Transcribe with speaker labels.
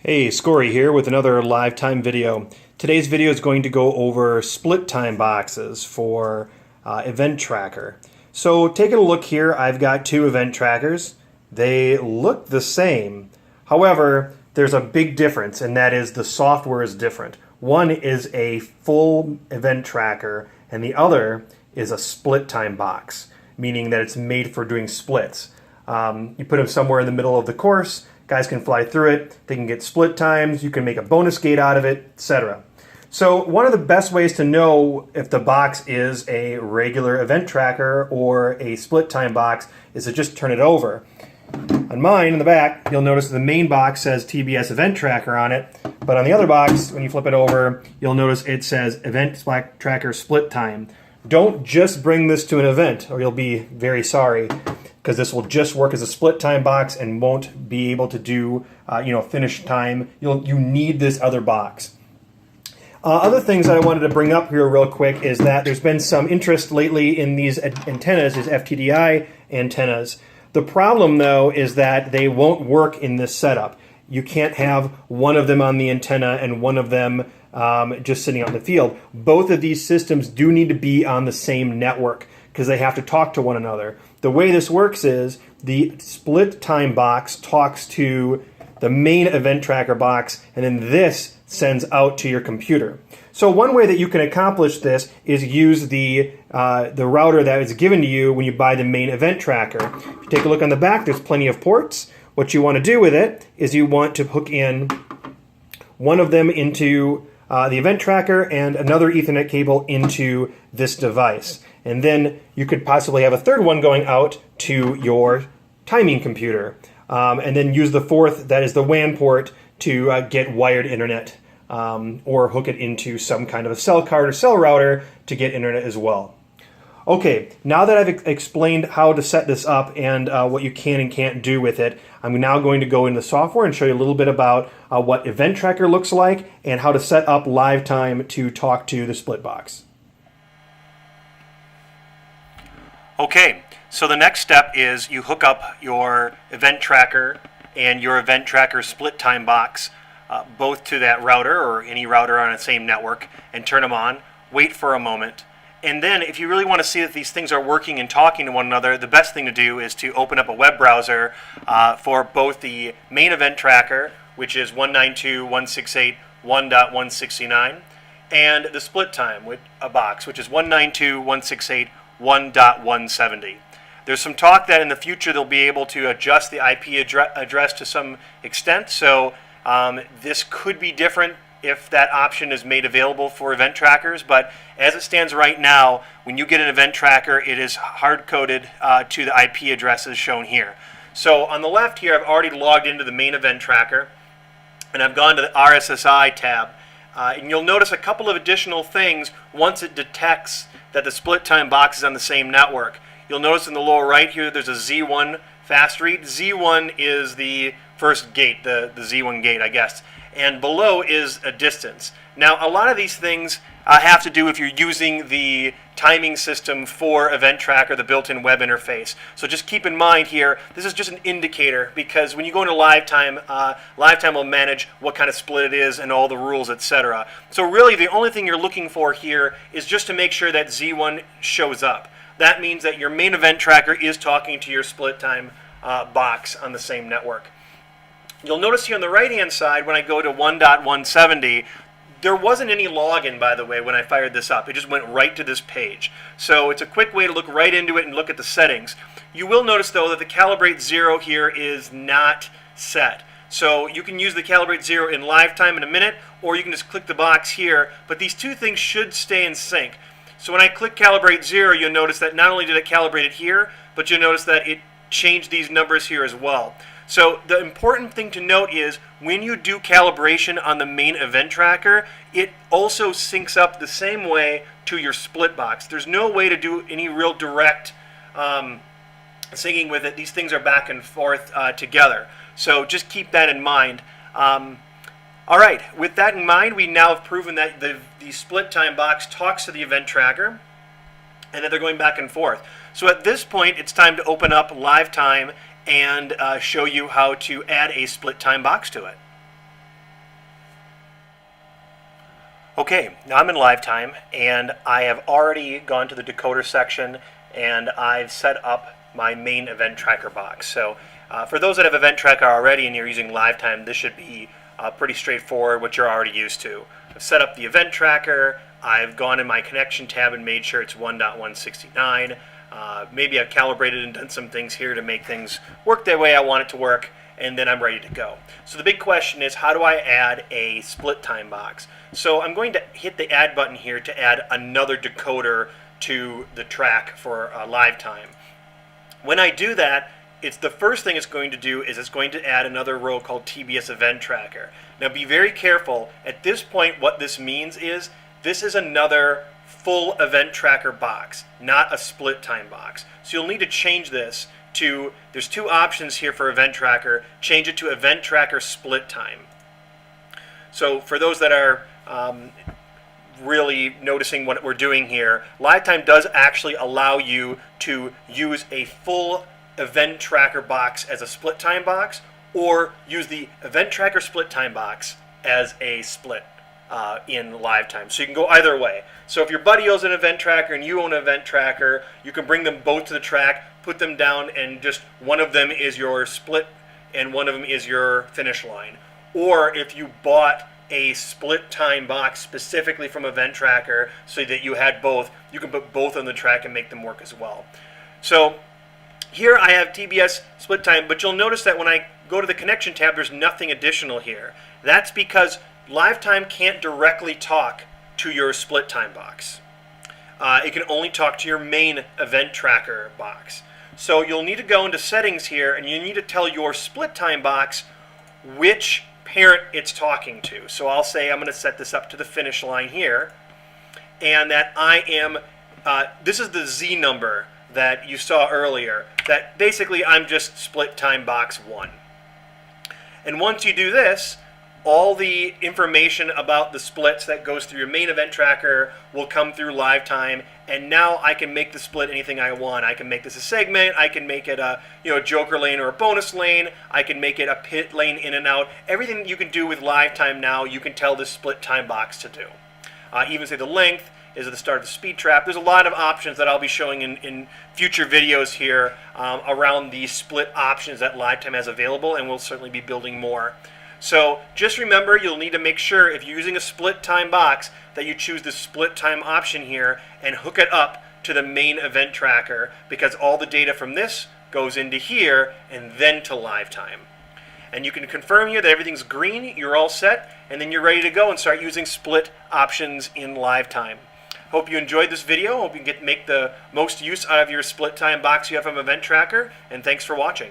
Speaker 1: Hey, Scory here with another LiveTime video. Today's video is going to go over SplitTime boxes for Event Tracker. So taking a look here, I've got two event trackers. They look the same. However, there's a big difference, and that is the software is different. One is a full event tracker, and the other is a SplitTime box, meaning that it's made for doing splits. You put them somewhere in the middle of the course, guys can fly through it, they can get split times, you can make a bonus gate out of it, etc. So one of the best ways to know if the box is a regular event tracker or a split time box is to just turn it over. On mine, in the back, you'll notice the main box says TBS Event Tracker on it, but on the other box, when you flip it over, you'll notice it says Event Tracker Split Time. Don't just bring this to an event or you'll be very sorry, because this will just work as a split time box and won't be able to do finish time. You need this other box. Other things that I wanted to bring up here real quick is that there's been some interest lately in these antennas, these FTDI antennas. The problem though is that they won't work in this setup. You can't have one of them on the antenna and one of them just sitting out in the field. Both of these systems do need to be on the same network because they have to talk to one another. The way this works is the split time box talks to the main event tracker box, and then this sends out to your computer. So one way that you can accomplish this is use the router that is given to you when you buy the main event tracker. If you take a look on the back, there's plenty of ports. What you want to do with it is you want to hook in one of them into the event tracker and another Ethernet cable into this device. And then you could possibly have a third one going out to your timing computer. And then use the fourth, that is the WAN port, to get wired internet or hook it into some kind of a cell card or cell router to get internet as well. Okay, now that I've explained how to set this up and what you can and can't do with it, I'm now going to go into the software and show you a little bit about what Event Tracker looks like and how to set up LiveTime to talk to the split box. Okay, so the next step is you hook up your Event Tracker and your Event Tracker split time box both to that router or any router on the same network and turn them on, wait for a moment. And then if you really want to see that these things are working and talking to one another, the best thing to do is to open up a web browser for both the main event tracker, which is 192.168.1.169, and the split time box, which is 192.168.1.170. There's some talk that in the future they'll be able to adjust the IP address to some extent, so this could be different if that option is made available for event trackers, but as it stands right now, when you get an event tracker, it is hard-coded to the IP addresses shown here. So on the left here, I've already logged into the main event tracker, and I've gone to the RSSI tab. And you'll notice a couple of additional things once it detects that the split time box is on the same network. You'll notice in the lower right here, there's a Z1 fast read. Z1 is the first gate, the Z1 gate, I guess. And below is a distance. Now, a lot of these things have to do if you're using the timing system for Event Tracker, the built-in web interface. So just keep in mind here, this is just an indicator, because when you go into LiveTime, LiveTime will manage what kind of split it is and all the rules, etc. So really, the only thing you're looking for here is just to make sure that Z1 shows up. That means that your main Event Tracker is talking to your split time box on the same network. You'll notice here on the right-hand side, when I go to 1.170, there wasn't any login, by the way, when I fired this up. It just went right to this page. So it's a quick way to look right into it and look at the settings. You will notice, though, that the Calibrate 0 here is not set. So you can use the Calibrate 0 in LiveTime in a minute, or you can just click the box here. But these two things should stay in sync. So when I click Calibrate 0, you'll notice that not only did it calibrate it here, but you'll notice that it changed these numbers here as well. So the important thing to note is when you do calibration on the main event tracker, it also syncs up the same way to your split box. There's no way to do any real direct syncing with it. These things are back and forth together. So just keep that in mind. All right, with that in mind, we now have proven that the split time box talks to the event tracker and that they're going back and forth. So at this point, it's time to open up LiveTime and show you how to add a split time box to it. Okay, now I'm in LiveTime, and I have already gone to the decoder section, and I've set up my main event tracker box. So for those that have event tracker already and you're using LiveTime, this should be pretty straightforward, what you're already used to. I've set up the event tracker. I've gone in my connection tab and made sure it's 1.169. Maybe I've calibrated and done some things here to make things work the way I want it to work, and then I'm ready to go. So the big question is, how do I add a split time box? So I'm going to hit the add button here to add another decoder to the track for LiveTime. When I do that, it's the first thing it's going to do is it's going to add another row called TBS Event Tracker. Now be very careful. At this point, what this means is this is another full event tracker box, not a split time box. So you'll need to change this to, there's two options here for event tracker. Change it to event tracker split time. So for those that are really noticing what we're doing here, LiveTime does actually allow you to use a full event tracker box as a split time box, or use the event tracker split time box as a split in LiveTime. So you can go either way. So if your buddy owns an event tracker and you own an event tracker, you can bring them both to the track, put them down, and just one of them is your split and one of them is your finish line. Or if you bought a split time box specifically from Event Tracker so that you had both, you can put both on the track and make them work as well. So here I have TBS split time, but you'll notice that when I go to the connection tab, there's nothing additional here. That's because LiveTime can't directly talk to your split time box. It can only talk to your main Event Tracker box. So you'll need to go into settings here, and you need to tell your split time box which parent it's talking to. So I'll say I'm going to set this up to the finish line here, and that I am, this is the Z number that you saw earlier, that basically I'm just split time box 1. And once you do this, all the information about the splits that goes through your main event tracker will come through LiveTime, and now I can make the split anything I want. I can make this a segment, I can make it a joker lane or a bonus lane, I can make it a pit lane in and out. Everything that you can do with LiveTime now, you can tell this split time box to do. Even say the length is at the start of the speed trap. There's a lot of options that I'll be showing in future videos here around the split options that LiveTime has available, and we'll certainly be building more. So just remember, you'll need to make sure if you're using a split time box that you choose the split time option here and hook it up to the main event tracker, because all the data from this goes into here and then to LiveTime. And you can confirm here that everything's green, you're all set, and then you're ready to go and start using split options in LiveTime. Hope you enjoyed this video. Hope you can make the most use out of your split time box you have from Event Tracker, and thanks for watching.